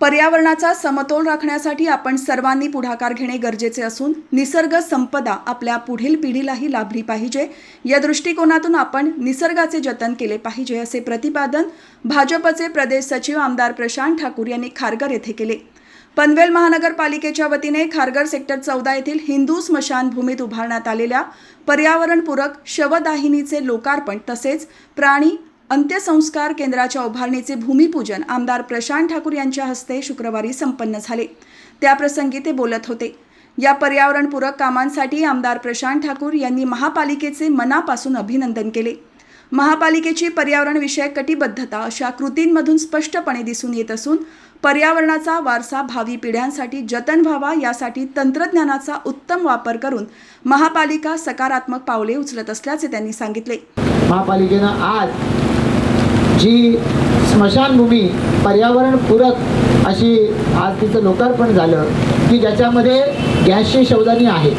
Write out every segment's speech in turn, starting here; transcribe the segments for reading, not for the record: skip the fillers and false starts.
पर्यावरणाचा समतोल राखण्यासाठी आपण सर्वांनी पुढाकार घेणे गरजेचे असून निसर्ग संपदा आपल्या पुढील पिढीलाही लाभली पाहिजे या दृष्टिकोनातून आपण निसर्गाचे जतन केले पाहिजे असे प्रतिपादन भाजपचे प्रदेश सचिव आमदार प्रशांत ठाकूर यांनी खारघर येथे केले। पनवेल महानगरपालिकेच्या वतीने खारघर सेक्टर 14 येथील हिंदू स्मशानभूमीत उभारण्यात आलेल्या पर्यावरणपूरक शवदाहिनीचे लोकार्पण तसेच प्राणी अंत्यसंस्कार केंद्राच्या उभारणीचे भूमिपूजन आमदार प्रशांत ठाकूर यांच्या हस्ते शुक्रवारी संपन्न झाले। त्याप्रसंगी ते बोलत होते। या पर्यावरणपूरक कामांसाठी आमदार प्रशांत ठाकूर यांनी महापालिकेचे मनापासून अभिनंदन केले। महापालिकेची पर्यावरण विषयक कटिबद्धता अशा कृतींमधून स्पष्टपणे दिसून येत असून पर्यावरणाचा वारसा भावी पिढ्यांसाठी जतन व्हावा यासाठी तंत्रज्ञानाचा उत्तम वापर करून महापालिका सकारात्मक पावले उचलत असल्याचे त्यांनी सांगितले। महापालिकेनं आज जी स्मशानभूमी पर्यावरणपूरक अशी आज तिचं लोकार्पण झालं की ज्याच्यामध्ये गॅसची शवदानी आहे।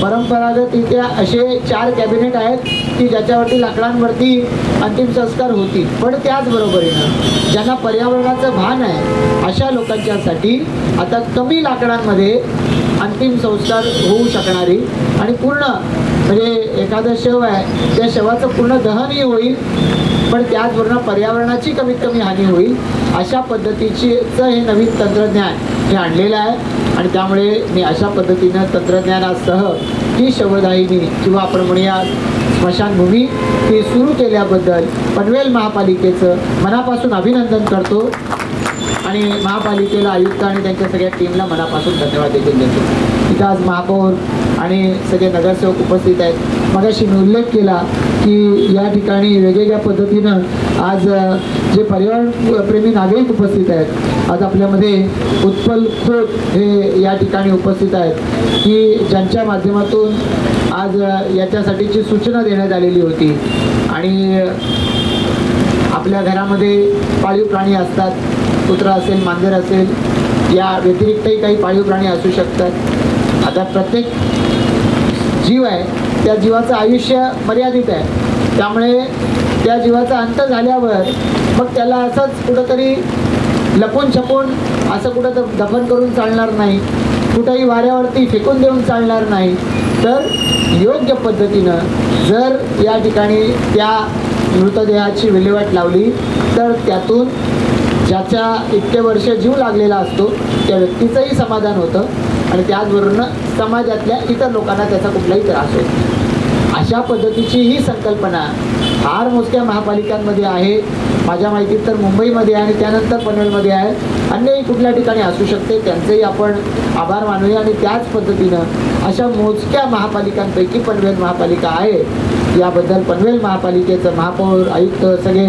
परंपरागत इथे असे 4 कॅबिनेट आहेत की ज्याच्यावरती लाकडांवरती अंतिम संस्कार होतील, पण त्याचबरोबरीनं ज्यांना पर्यावरणाचं भान आहे अशा लोकांच्यासाठी आता कमी लाकडांमध्ये अंतिम संस्कार होऊ शकणारी आणि पूर्ण म्हणजे एखादं शव आहे त्या शवाचं पूर्ण दहनही होईल, पण त्याचबरोबर पर्यावरणाची कमीत कमी हानी होईल अशा पद्धतीचं हे नवीन तंत्रज्ञान हे आणलेलं आहे। आणि त्यामुळे मी अशा पद्धतीनं तंत्रज्ञानासह ही शवदाहिनी किंवा आपण म्हणूया स्मशानभूमी ही सुरू केल्याबद्दल पनवेल महापालिकेचं मनापासून अभिनंदन करतो आणि महापालिकेला आयुक्त आणि त्यांच्या सगळ्या टीमला मनापासून धन्यवाद देखील देतो। इथं आज महापौर आणि सगळे नगरसेवक उपस्थित आहेत। मगाशी मी उल्लेख केला की या ठिकाणी वेगवेगळ्या पद्धतीनं आज जे पर्यावरणप्रेमी नागरिक उपस्थित आहेत, आज आपल्यामध्ये उत्पल खोत हे या ठिकाणी उपस्थित आहेत की ज्यांच्या माध्यमातून आज याच्यासाठीची सूचना देण्यात आलेली होती। आणि आपल्या घरामध्ये पाळीव प्राणी असतात, कुत्रा असेल, मांजर असेल, या व्यतिरिक्तही काही पाळीव प्राणी असू शकतात। आता प्रत्येक जीव आहे त्या जीवाचं आयुष्य मर्यादित आहे, त्यामुळे त्या जीवाचा अंत झाल्यावर मग त्याला असंच कुठंतरी लपून छपून असं कुठं तर दफन करून चालणार नाही, कुठंही वाऱ्यावरती फेकून देऊन चालणार नाही। तर योग्य पद्धतीनं जर या ठिकाणी त्या मृतदेहाची विल्हेवाट लावली तर त्यातून ज्याच्या इतके वर्ष जीव लागलेला असतो त्या व्यक्तीचंही समाधान होतं आणि त्याचबरोबर समाजातल्या इतर लोकांना त्याचा कुठलाही त्रास होतो। अशा पद्धतीची ही संकल्पना फार मोजक्या महापालिकांमध्ये आहे। माझ्या माहितीत तर मुंबईमध्ये आणि त्यानंतर पनवेलमध्ये आहे, अन्यही कुठल्या ठिकाणी असू शकते, त्यांचेही आपण आभार मानूया। आणि त्याच पद्धतीनं अशा मोजक्या महापालिकांपैकी पनवेल महापालिका आहे, याबद्दल पनवेल महापालिकेचं महापौर, आयुक्त, सगळे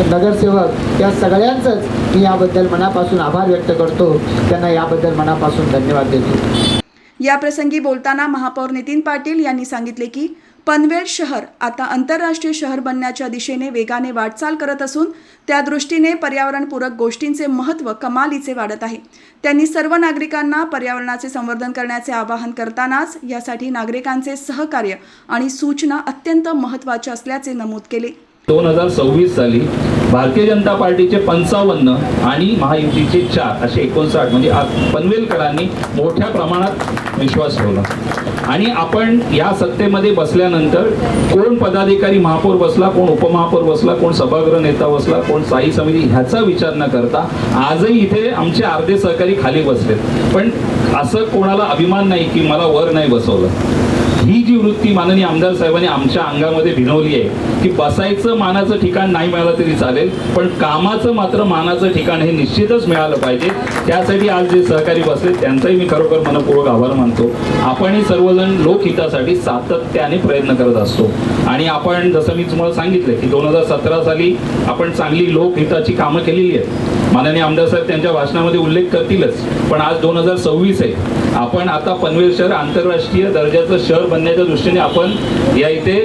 नगरसेवक या सगळ्यांचंच मी याबद्दल मनापासून आभार व्यक्त करतो, त्यांना याबद्दल मनापासून धन्यवाद देतो। या प्रसंगी बोलताना महापौर नितीन पाटील यांनी सांगितले की पनवेल शहर आता आंतरराष्ट्रीय शहर बनण्याच्या दिशेने वेगाने वाटचाल करत असून त्या दृष्टीने पर्यावरणपूरक गोष्टींचे महत्त्व कमालीचे वाढत आहे। त्यांनी सर्व नागरिकांना पर्यावरणाचे संवर्धन करण्याचे आवाहन करतानाच यासाठी नागरिकांचे सहकार्य आणि सूचना अत्यंत महत्त्वाच्या असल्याचे नमूद केले। 2026 साली भारतीय जनता पार्टीचे 55 आणि महायुतीचे 4 असे 59 म्हणजे पनवेलकरांनी मोठ्या प्रमाणात विश्वास ठेवला। आणि आपण या सत्तेमध्ये बसल्यानंतर कोण पदाधिकारी महापौर बसला, कोण उपमहापौर बसला, कोण सभागृह नेता बसला, कोण स्थायी समिती ह्याचा विचार न करता आजही इथे आमचे अर्धे सहकारी खाली बसलेत, पण असं कोणाला अभिमान नाही की मला वर नाही बसवलं। ही जी वृत्ती माननीय आमदार साहेबांनी आमच्या अंगामध्ये भिनवली आहे की बसायचं मानाचं ठिकाण नाही मिळालं तरी चालेल, पण कामाचं मात्र मानाचं ठिकाण हे निश्चितच मिळालं पाहिजे। त्यासाठी आज जे सहकारी बसले त्यांचाही मी खरोखर मनपूर्वक आभार मानतो। आपणही सर्वजण लोकहितासाठी सातत्याने प्रयत्न करत असतो आणि आपण जसं मी तुम्हाला सांगितलं की 2017 साली आपण चांगली लोकहिताची कामं केलेली आहेत। माननीय आमदार साहेब त्यांच्या भाषणामध्ये उल्लेख करतीलच, पण आज 2026 आहे। आपण आता पनवेल शहर आंतरराष्ट्रीय दर्जाचं शहर बनण्याच्या दृष्टीने आपण या इथे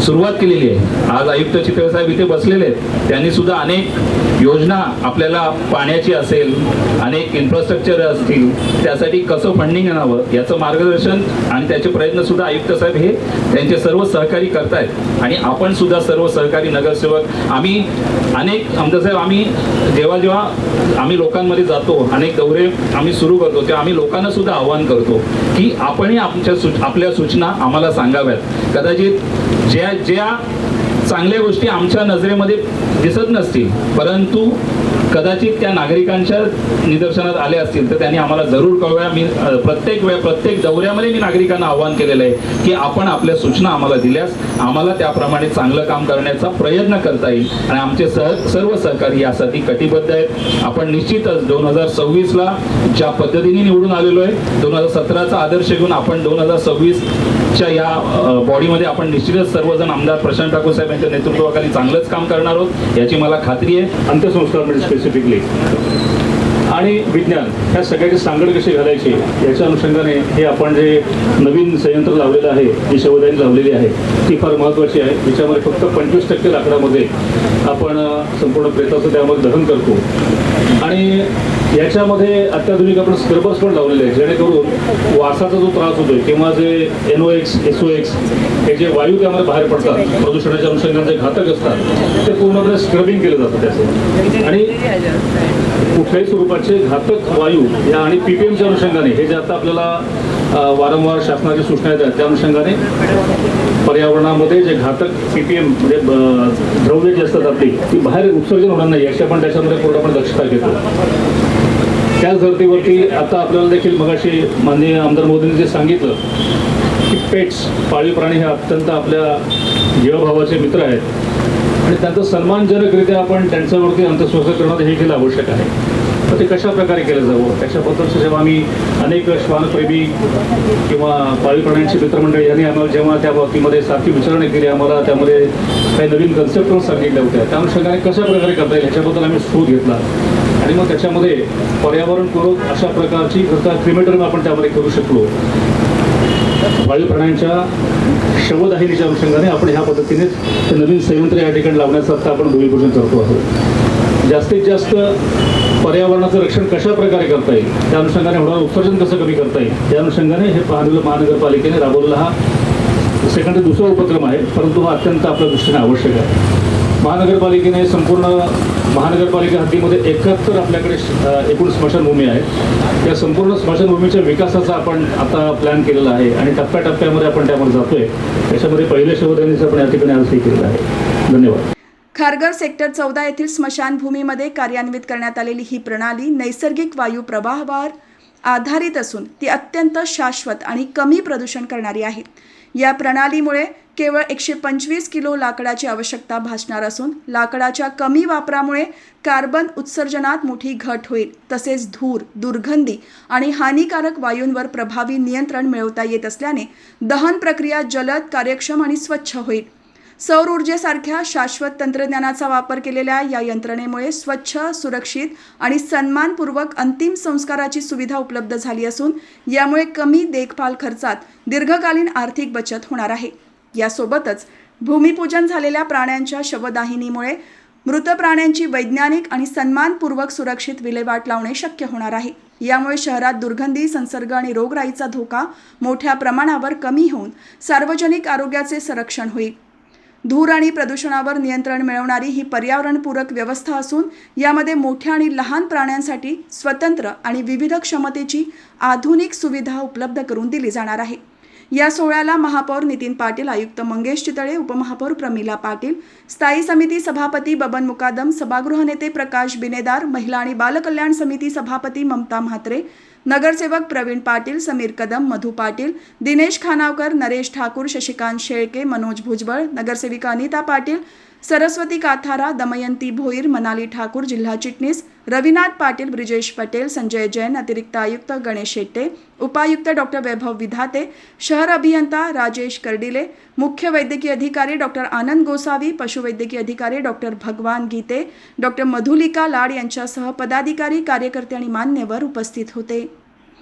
सुरुवात केलेली आहे. आज आयुक्त चितळे साहेब इथे बसलेले आहेत. त्यांनी सुद्धा अनेक योजना आपल्याला पाण्याची असेल, अनेक इन्फ्रास्ट्रक्चर असतील, त्यासाठी कसं फंडिंग आणावं याचं मार्गदर्शन आणि त्याचे प्रयत्न सुद्धा आयुक्त साहेब हे त्यांचे सर्व सहकारी करतायत. आणि आपण सुद्धा सर्व सहकारी नगरसेवक आम्ही अनेक आमदार साहेब आम्ही जेव्हा आम्ही लोकांमध्ये जातो, अनेक दौरे आम्ही सुरू करतो, तेव्हा आम्ही लोकांना सुद्धा आव्हान करतो की आपणही आपल्या सूचना आम्हाला सांगाव्यात. कदाचित ज्या चांगल्या गोष्टी आमच्या नजरेमध्ये दिसत नसतील, परंतु कदाचित त्या नागरिकांच्या निदर्शनात आले असतील तर त्यांनी आम्हाला जरूर कळवा. मी प्रत्येक दौऱ्यामध्ये मी नागरिकांना आव्हान केलेलं आहे की आपण आपल्या सूचना आम्हाला दिल्यास आम्हाला त्याप्रमाणे चांगलं काम करण्याचा प्रयत्न करता येईल. आणि आमचे सर्व सहकारी यासाठी कटिबद्ध आहेत. आपण निश्चितच 2026ला ज्या पद्धतीने निवडून आलेलो आहे, 2017चा आदर्श घेऊन आपण 2026च्या या बॉडीमध्ये आपण निश्चितच सर्वजण आमदार प्रशांत ठाकूर साहेब यांच्या नेतृत्वाखाली चांगलंच काम करणार आहोत याची मला खात्री आहे. अंत्यसंस्कार स्पेसिफिकली आणि विज्ञान ह्या सगळ्याची सांगड कशी घालायची याच्या अनुषंगाने हे आपण जे नवीन संयंत्र लावलेलं आहे, जी शवदानी लावलेली आहे ती फार महत्त्वाची आहे. याच्यामध्ये फक्त 25% लाकडामध्ये आपण संपूर्ण प्रेताचं त्यामध्ये दहन करतो आणि याच्यामध्ये अत्याधुनिक आपण स्क्रबर्स पण लावलेले आहेत, जेणेकरून वासाचा जो त्रास होतोय किंवा जे NOx, SOx हे जे वायू त्यामध्ये बाहेर पडतात प्रदूषणाच्या अनुषंगाने जे घातक असतात ते पूर्णपणे स्क्रबिंग केलं जातं त्याचं. आणि कुठल्याही स्वरूपाचे घातक वायू या आणि PPMच्या अनुषंगाने हे जे आता आपल्याला वारंवार शासनाच्या सूचना येतात त्या अनुषंगाने पर्यावरणामध्ये जे घातक PPM म्हणजे द्रव्ये जे असतात आपली ती बाहेर उत्सर्जन होणार नाही याची आपण त्याच्यामध्ये पूर्णपणे दक्षता घेतो. त्याच धर्तीवरती आता आपल्याला देखील मगाशी माननीय आमदार मोदींनी जे सांगितलं की पेट्स पाळीव प्राणी हे अत्यंत आपल्या जीवभावाचे मित्र आहेत आणि त्यांचा सन्मानजनकरित्या आपण त्यांच्यावरती अंत्यसंस्कार करणं हे केलं आवश्यक आहे. तर ते कशा प्रकारे केलं जावं त्याच्याबद्दलचं जेव्हा आम्ही अनेक श्वानप्रेमी किंवा पाळीव प्राण्यांची मित्रमंडळी यांनी आम्हाला जेव्हा त्या बाबतीमध्ये सारखी विचारणा केली, आम्हाला त्यामध्ये काही नवीन कन्सेप्ट पण सांगितल्या होत्या, त्या अनुषंगाने कशा प्रकारे करता येईल ह्याच्याबद्दल आम्ही शोध घेतला आणि मग त्याच्यामध्ये पर्यावरणपूरक अशा प्रकारची क्रिमेटोरियम आपण त्यामध्ये करू शकलो. पाळीव प्राण्यांच्या शवदाहिनीच्या अनुषंगाने आपण ह्या पद्धतीने ते नवीन संयंत्र या ठिकाणी लावण्याचं आता आपण भूमिपूजन करतो आहोत. जास्तीत जास्त पर्यावरणाचं रक्षण कशा प्रकारे करता येईल, त्या अनुषंगाने होणारं उत्सर्जन कसं कमी करता येईल या अनुषंगाने हे महानगरपालिकेने राबवलेला हा सेकंड दुसरा उपक्रम आहे, परंतु हा अत्यंत आपल्या दृष्टीने आवश्यक आहे. महानगरपालिकेने संपूर्ण महानगरपालिका हद्दीमध्ये 71 आपल्याकडे एकूण स्मशानभूमी आहेत. त्या संपूर्ण स्मशानभूमीच्या विकासाचा आपण आता प्लॅन केलेला आहे आणि टप्प्याटप्प्यामध्ये आपण त्यामध्ये जातोय. त्याच्यामध्ये पहिले शवदानीचं आपण या ठिकाणी आज हे केलेलं आहे. धन्यवाद. खारघर सेक्टर 14 येथील स्मशानभूमीमध्ये कार्यान्वित करण्यात आलेली ही प्रणाली नैसर्गिक वायू प्रवाहावर आधारित असून ती अत्यंत शाश्वत आणि कमी प्रदूषण करणारी आहे. या प्रणालीमुळे केवळ 125 किलो लाकडाची आवश्यकता भासणार असून लाकडाच्या कमी वापरामुळे कार्बन उत्सर्जनात मोठी घट होईल. तसेच धूर, दुर्गंधी आणि हानिकारक वायूंवर प्रभावी नियंत्रण मिळवता येत असल्याने दहन प्रक्रिया जलद, कार्यक्षम आणि स्वच्छ होईल. सौर ऊर्जेसारख्या शाश्वत तंत्रज्ञानाचा वापर केलेल्या या यंत्रणेमुळे स्वच्छ, सुरक्षित आणि सन्मानपूर्वक अंतिम संस्काराची सुविधा उपलब्ध झाली असून यामुळे कमी देखभाल खर्चात दीर्घकालीन आर्थिक बचत होणार आहे. यासोबतच भूमिपूजन झालेल्या प्राण्यांच्या शवदाहिनीमुळे मृत प्राण्यांची वैज्ञानिक आणि सन्मानपूर्वक सुरक्षित विल्हेवाट लावणे शक्य होणार आहे. यामुळे शहरात दुर्गंधी, संसर्ग आणि रोगराईचा धोका मोठ्या प्रमाणावर कमी होऊन सार्वजनिक आरोग्याचे संरक्षण होईल. धूर आणि प्रदूषणावर नियंत्रण मिळवणारी ही पर्यावरणपूरक व्यवस्था असून यामध्ये मोठ्या आणि लहान प्राण्यांसाठी स्वतंत्र आणि विविध क्षमतेची आधुनिक सुविधा उपलब्ध करून दिली जाणार आहे. या सोहळ्याला महापौर नितीन पाटील, आयुक्त मंगेश चितळे, उपमहापौर प्रमिला पाटील, स्थायी समिती सभापती बबन मुकादम, सभागृह नेते प्रकाश बिनेदार, महिला आणि बालकल्याण समिती सभापती ममता म्हात्रे, नगरसेवक प्रवीण पाटील, समीर कदम, मधु पाटील, दिनेश खानावकर, नरेश ठाकूर, शशिकांत शेळके, मनोज भुजबळ, नगरसेविका अनिता पाटील, सरस्वती काथारा, दमयंती भोईर, मनाली ठाकूर, जिल्हा चिटणीस रविनाथ पाटील, ब्रिजेश पटेल, संजय जैन, अतिरिक्त आयुक्त गणेश शेट्टे, उपायुक्त डॉक्टर वैभव विधाते, शहर अभियंता राजेश कर्डिले, मुख्य वैद्यकीय अधिकारी डॉक्टर आनंद गोसावी, पशुवैद्यकीय अधिकारी डॉक्टर भगवान गीते, डॉक्टर मधुलिका लाड यांच्यासह पदाधिकारी, कार्यकर्ते आणि मान्यवर उपस्थित होते.